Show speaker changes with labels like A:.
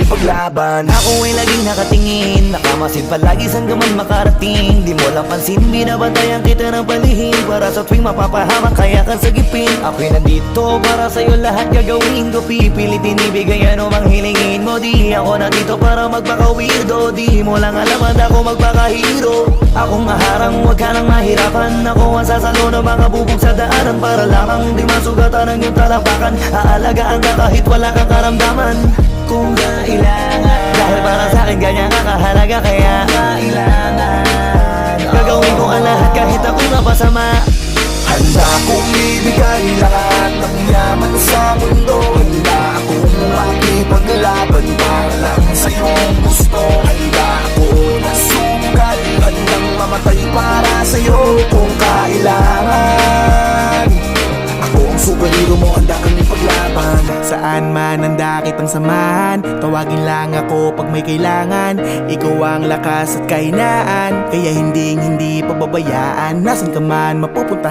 A: ipaglaban. Ako ay laging nakatingin, nakamasid palagi saan ka man makarating. Di mo lang pansin, binabantayan kita ng palihim, para sa tuwing mapapahamak kaya kang sagipin. Ako'y nandito para sa'yo lahat gagawin ko, pipilitin ibigay anumang hilingin mo. Di ako nandito para magpaka-weirdo, di mo lang alam at ako magpaka-hero. Akong maharang, huwag ka nang mahirapan. Ako ang sasalo ng mga bubog sa daanan, para lamang di masugatan ang iyong talampakan. Aalagaan ka kahit wala kang karamdaman kung kailangan, dahil para sa'kin ganyan ka kahalaga. Kaya kailangan gagawin ko ang lahat kahit ako'y mapasama.
B: Handa kong ibigay lahat ng yaman sa mundo. Handa akong makipaglaban para lang sa iyong gusto. Handa ako na sumugal, handang mamatay para sa iyo kung kailangan. Ako ang superhero mo, handa kang ipaglaban.
C: Saan man handa kitang samahan, tawagin lang ako pag may kailangan. Ikaw ang lakas at kahinaan, kaya hindi pababayaan. Nasaan ka man mapupunta